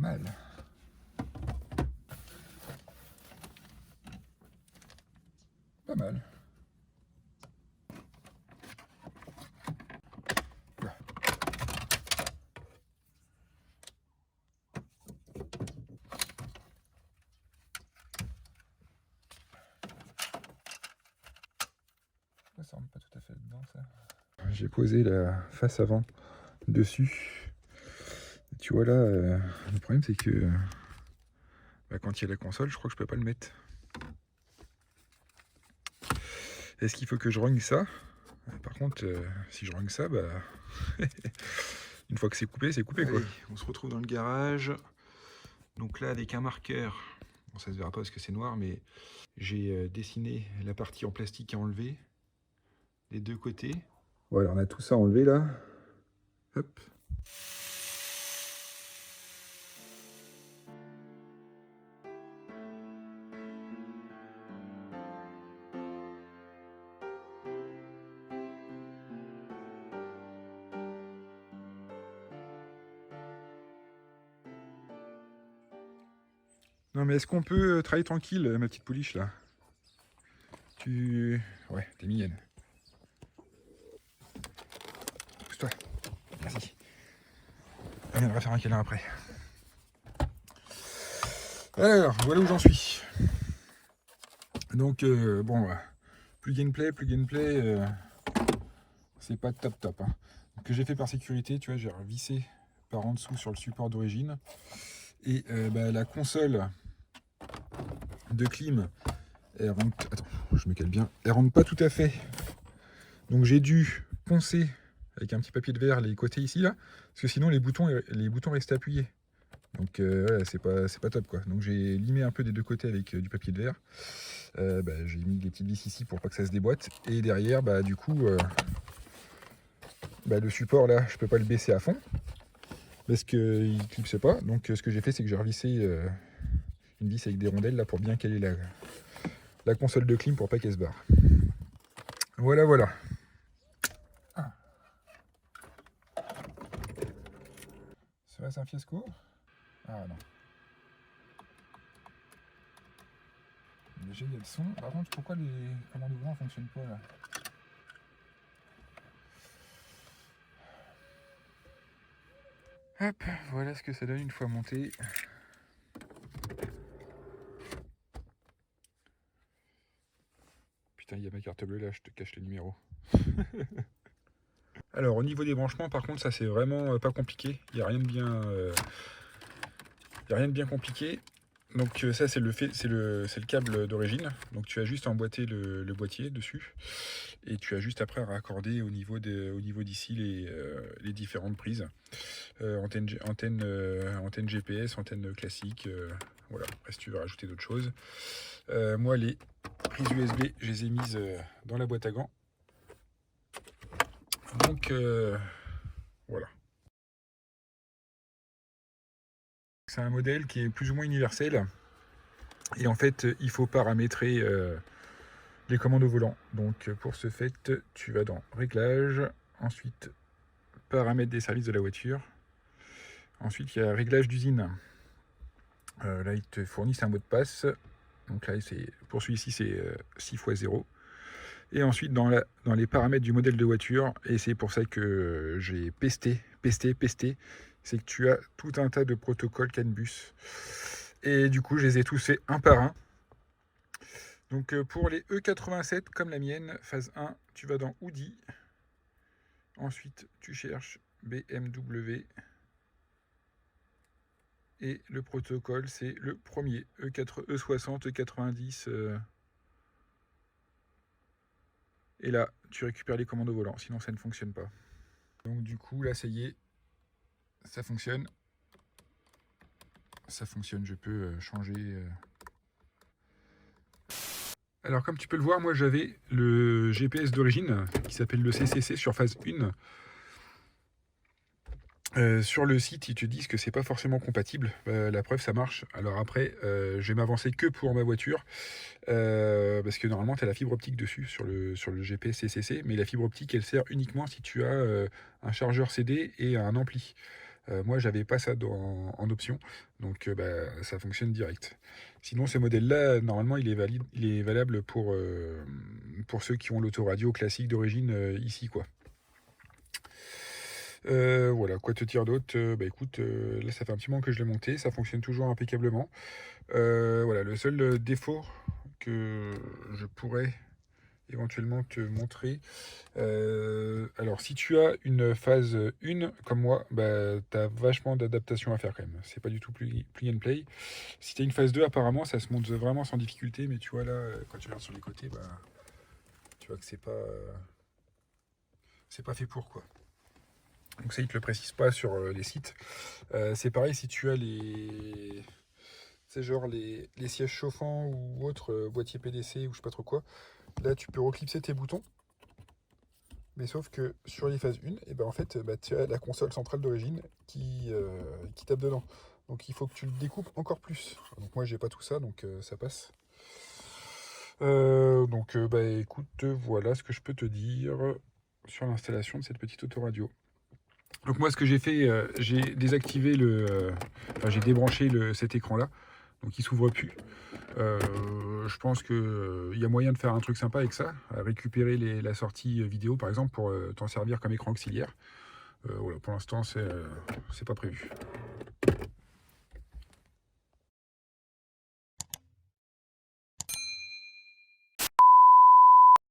mal. Pas mal. Oula. Ça rentre pas tout à fait dedans, ça. J'ai posé la face avant dessus. Et tu vois là, le problème c'est que quand il y a la console, je crois que je peux pas le mettre. Est-ce qu'il faut que je rogne ça? Par contre, si je rogne ça, bah une fois que c'est coupé quoi. Allez, on se retrouve dans le garage. Donc là, avec un marqueur, bon, ça se verra pas parce que c'est noir, mais j'ai dessiné la partie en plastique à enlever, les deux côtés. Voilà, on a tout ça enlevé là. Hop. Non mais est-ce qu'on peut travailler tranquille, ma petite pouliche là? Ouais, t'es mignonne. Pousse-toi. Merci. On viendra faire un câlin après. Alors, voilà où j'en suis. Donc, bon, plus gameplay, c'est pas top. Hein. Ce que j'ai fait par sécurité, tu vois, j'ai revissé par en dessous sur le support d'origine. Et la console de clim, elle rentre... Attends, je me cale bien. Elle rentre pas tout à fait. Donc j'ai dû poncer avec un petit papier de verre les côtés ici, là. Parce que sinon, les boutons restaient appuyés. Donc ouais, c'est pas top, quoi. Donc j'ai limé un peu des deux côtés avec du papier de verre. J'ai mis des petites vis ici pour pas que ça se déboîte. Et derrière, du coup... le support là, je peux pas le baisser à fond parce qu'il ne clipse pas. Donc ce que j'ai fait, c'est que j'ai revissé une vis avec des rondelles là pour bien caler la console de clim pour pas qu'elle se barre. Voilà. Ah. C'est un fiasco? Ah non. Déjà il y a le son. Par contre, pourquoi les commandes ouvrants ne fonctionnent pas là? Hop, voilà ce que ça donne une fois monté. Putain, il y a ma carte bleue là, je te cache le numéro. Alors au niveau des branchements, par contre, ça c'est vraiment pas compliqué. Il n'y a rien de bien compliqué. Donc ça c'est le câble d'origine. Donc tu as juste à emboîter le boîtier dessus. Et tu as juste après à raccorder au niveau d'ici les différentes prises. Antenne GPS, antenne classique. Voilà, après si tu veux rajouter d'autres choses. Moi les prises USB, je les ai mises dans la boîte à gants. Donc voilà. C'est un modèle qui est plus ou moins universel. Et en fait, il faut paramétrer les commandes au volant. Donc pour ce fait, tu vas dans Réglages, ensuite Paramètres des services de la voiture. Ensuite, il y a Réglage d'usine. Là, ils te fournissent un mot de passe. Donc là, pour celui-ci, c'est 6 x 0. Et ensuite, dans les paramètres du modèle de voiture, et c'est pour ça que j'ai pesté, c'est que tu as tout un tas de protocoles CAN-bus. Et du coup, je les ai tous fait un par un. Donc pour les E87, comme la mienne, phase 1, tu vas dans Audi. Ensuite, tu cherches BMW. Et le protocole, c'est le premier, E60, E90. Et là, tu récupères les commandes au volant, sinon ça ne fonctionne pas. Donc du coup, là, ça y est, ça fonctionne. Ça fonctionne, je peux changer... Alors comme tu peux le voir, moi j'avais le GPS d'origine, qui s'appelle le CCC sur phase 1. Sur le site, ils te disent que c'est pas forcément compatible. La preuve, ça marche. Alors après, je vais m'avancer que pour ma voiture, parce que normalement, tu as la fibre optique dessus sur le GPS CCC, mais la fibre optique, elle sert uniquement si tu as un chargeur CD et un ampli. Moi, j'avais pas ça en option, donc ça fonctionne direct. Sinon, ce modèle-là, normalement, il est valable pour ceux qui ont l'autoradio classique d'origine ici, quoi. Voilà, quoi te dire d'autre? Écoute, là, ça fait un petit moment que je l'ai monté, ça fonctionne toujours impeccablement. Voilà, le seul défaut que je pourrais éventuellement te montrer. Alors, si tu as une phase 1 comme moi, tu as vachement d'adaptation à faire quand même. C'est pas du tout plug and play. Si tu as une phase 2, apparemment, ça se monte vraiment sans difficulté, mais tu vois là, quand tu regardes sur les côtés, tu vois que c'est pas fait pour quoi. Donc ça, ils te le précisent pas sur les sites. C'est pareil si tu as c'est genre les sièges chauffants ou autres boîtiers PDC ou je sais pas trop quoi. Là, tu peux reclipser tes boutons. Mais sauf que sur les phases 1, et en fait, tu as la console centrale d'origine qui tape dedans. Donc il faut que tu le découpes encore plus. Donc moi j'ai pas tout ça, donc ça passe. Écoute, voilà ce que je peux te dire sur l'installation de cette petite autoradio. Donc moi ce que j'ai fait, j'ai désactivé j'ai débranché cet écran là, donc il s'ouvre plus. Je pense qu'il y a moyen de faire un truc sympa avec ça, à récupérer la sortie vidéo par exemple pour t'en servir comme écran auxiliaire. Voilà, pour l'instant c'est pas prévu.